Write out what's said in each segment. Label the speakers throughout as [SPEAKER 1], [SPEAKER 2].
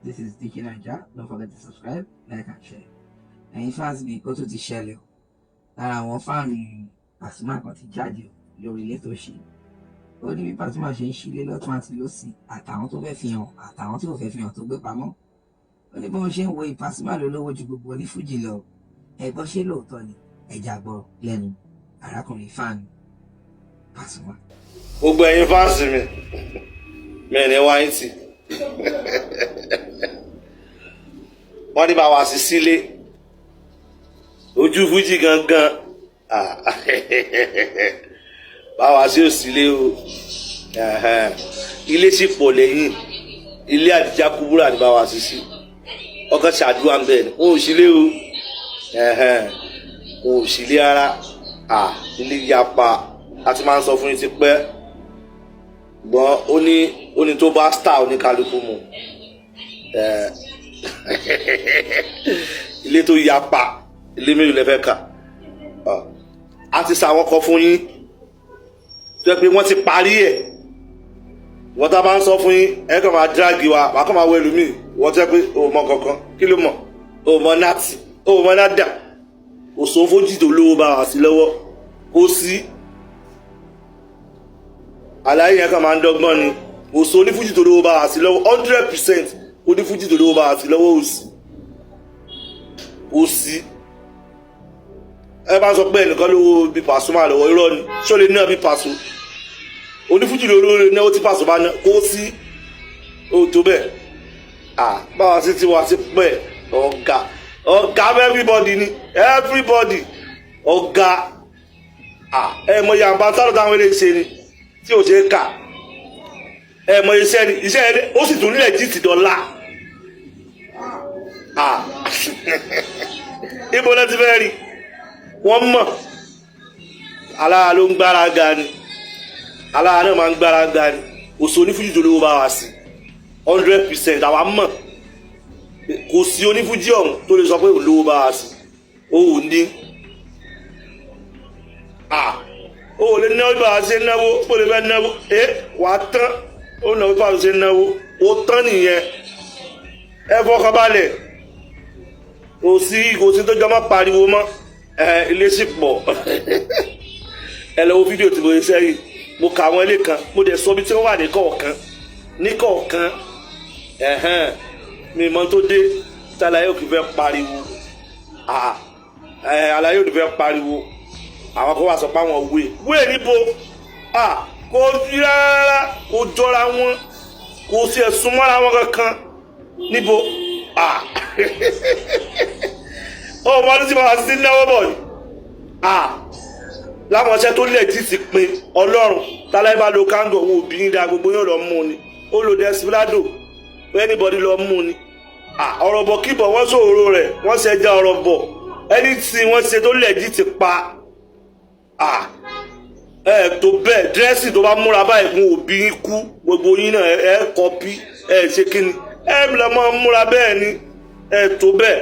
[SPEAKER 1] This is DK Naija. Don't forget to subscribe, like and share. Ẹ̀yin fans mi ó tún ti ṣẹlẹ̀ o. Lára àwọn fáànù Pasuma kan ti jáde lórí ilé tó ṣe. Ó ní bí Pasuma ṣe ń ṣílé lọ́tún àti lósì àtàwọn tó fẹ́ fi hàn àtàwọn tí kò fẹ́ fi hàn tó gbé pamọ́. Ó ní bí wọ́n ṣe ń wo Pasuma ló lówó ju gbogbo onífújì lọ. Ẹ gbọ́ ṣé lóòótọ́ ni ẹja gbọ́ lẹ́nu arákùnrin fáànù Pasuma.
[SPEAKER 2] Gbogbo ẹ̀yin fans mi ní wáyé tì. Wọ́n ní bá wa sí sílé ojú fújì gangan bá wa sí òsílé o ilé sì pọ̀ lẹ́yìn ilé àdìjá kúbúrà ní bá wa sí ọkàn ṣàdúrà ń bẹ̀ ni wọn ò sílé o wọn ò sílé ara ilé yapa a ti máa ń sọ fún yín ti pẹ́ gbọ́n ó ní tó bá star oníkálukú mu ilé tó yapa ilé mélòó lẹ fẹ́ kà á ti sàwọn kan fún yín tó yẹ pé wọ́n ti parí ẹ̀ wọ́n tá a bá ń sọ fún yín ẹ kàn máa dráàgì wa wàá kàn máa wọ ẹlòmíì wọ́n tẹ́ pé o mọ kankan kí ló mọ̀ o mọ náàtì o mọ nádà kò sọ fójì tó lówó bá wà sí lọ́wọ́ kò sí àlàyé yẹn kàn máa ń dọ́gbọ́n ni kò sọ onífújì tó lówó bá wà sí lọ́wọ́ 100% onífújì tó lówó bá wà sí lọ́wọ́ kò sí ẹ bá sọ pé ẹnìkan lówó bí Pasuma lọ́wọ́ irọ́ ni ṣó lè ná bí Paso onífújì lówó náwó tí Paso bá ná kó sí ó tó bẹ́ẹ̀ báwa sí ti wá sí pẹ́ ọ̀gá everybody ni everybody ọ̀gá ẹ mọ iye àǹbá táwọn eléyìí ṣe ni tí ò ṣe é kà ẹ mọ iṣẹ́ ni iṣẹ́ ẹni ó sì tún nílẹ̀ jí ti dọ́là ibo náà ti fẹ́ rí wọ́n mọ̀ alára ló ń gbára ga ni alára náà máa ń gbára ga ni òsì onífújì tó lówó bá wá sí 100% àwa mọ̀ kò sí onífújì ọ̀hún tó lè sọ pé olówó bá wá sí ó ò ní ó lè náwó bá wá sí náwó ó lè fẹ́ náwó wà á tán ó náwó bá wá sí náwó ó tán nìyẹn ẹ fọkàn balẹ̀ kò sí tó jọ mọ́ pariwo mọ́ ilé sì pọ̀ ẹ lọ wo fídíò tí mo ṣe sẹ́yìn mo kà àwọn ilé kan mo dẹ̀ sọ bí tí wọ́n wà ní kọ̀ọ̀kan mi mọ tó dé tí àlàyé òkè fẹ́ pariwo àlàyé òkè fẹ́ pariwo àwọn kan wà sọ pé àwọn wé níbo kò rí rárá kò jọra wọn kò sí ẹ̀sùn mọ́ra wọn kankan níbo ọmọ ọdún tí wọ́n ti náwó bọ̀ ni láwọn ọṣẹ tó lẹ̀ tí ti pin ọlọ́run táláì bá lo kángò owó obìnrin dá gbogbo yóò lọ mú ni ó lo desperado anybody lọ mú ni ọ̀rọ̀ bọ̀ kíbọ̀ wọ́n sòrò rẹ̀ wọ́n ṣe ẹja ọ̀rọ̀ bọ̀ ẹni tí wọ́n ṣe tó lẹ̀ tí ti pa tó bẹ́ẹ̀ dírẹ́sì tó bá múra báyìí fún obìnrin kú gbogbo yín náà ẹ kọ́pí ṣe kí ni lọ́mọ múra bẹ́ẹ̀ ni tó bẹ́ẹ̀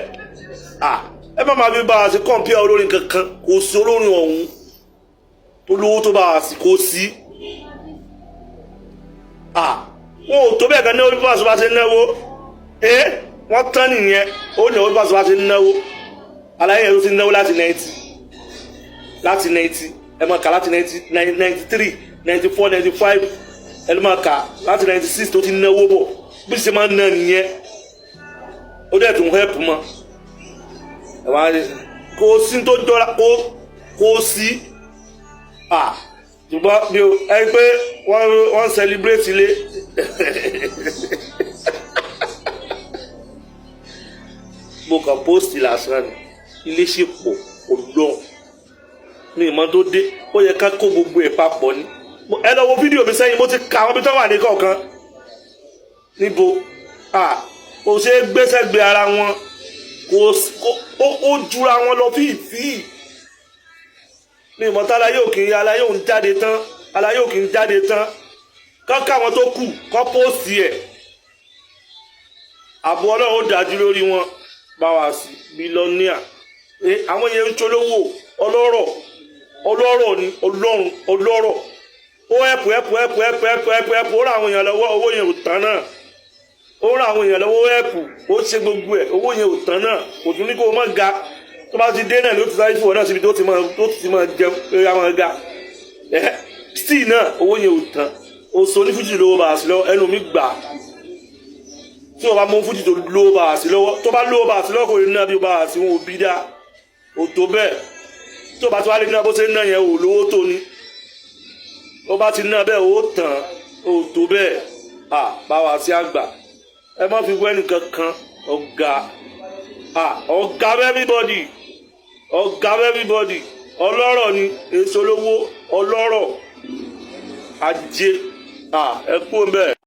[SPEAKER 2] ẹ má máa fi bá a sí kọ̀ǹpìà olórin kankan kò sí olórin ọ̀hún tó lówó tó bá a sí kò sí wọn ò tó bẹ́ẹ̀ kan náwó bí Paso bá ṣe náwó wọ́n tán nìyẹn ó náwó bí Paso bá ṣe náwó aláyẹ̀ ló ti náwó láti 90 ẹ máa kà láti 93 94 95 ẹ ló máa kà láti 96 tó ti náwó bọ̀ bí ṣe máa ń ná nìyẹn ó dẹ̀ tún hẹ́pù mọ́ kò sí tó jọra kò sí ṣùgbọ́n bí o ẹni pé wọ́n celebrate ilé mo kàn post lásán ni ilé ṣe pọ̀ ọlọ́run ní ìmọ̀ tó dé ó yẹ ká kó gbogbo ẹ̀ papọ̀ ni ẹ lọ wo fídíò mi sẹ́yìn mo ti ka àwọn ibi tó wà ní kọ̀ọ̀kan níbo kò ṣe é gbéṣẹ́ gbé ara wọn ó jura wọn lọ fíìfíì ní ìmọ̀tá aláyé òun jáde tán aláyé òkè ń jáde tán kọ́kọ́ àwọn tó kù kọ́ póòsì ẹ̀ àbọ̀ ọlọ́run ó dájú lórí wọn bá wa sí bílọ́níà àwọn yẹn ń ṣolówó ọlọ́rọ̀ ni ọlọ́run ọlọ́rọ̀ ó ẹ̀pù ó ra àwọn èèyàn lọ́wọ́ owó yẹn ò tán náà ó ra àwọn èèyàn lọ́wọ́ ẹ̀pù ó ṣe gbogbo ẹ̀ owó yẹn ò tán náà kò tún ní kó o má ga tó bá ti dé náà ló ti sáré fún ọ náà síbi tó ti máa jẹun pé a máa ga still náà owó yẹn ò tán o sọ ní fújì lówó bá a sí lọ́wọ́ ẹnu mi gbà tí o bá mú fújì tó lówó bá a sí lọ́wọ́ tó bá lówó bá a sí lọ́wọ́ kò ní náà bí o bá a sí wọn ò bí dá o tó bẹ́ẹ̀ tó bá tó wá lé náà bó ṣe ń ná yẹn ò lówó tó ni ó bá ti ná bẹ́ẹ̀ ó tàn ó tó bẹ́ẹ̀ bá wa sí àgbà ẹ má fi wẹ́nì kankan ọ̀gá everybody ọlọ́rọ̀ ni èso lówó ọlọ́rọ̀ ajé ẹ kú bẹ́ẹ̀.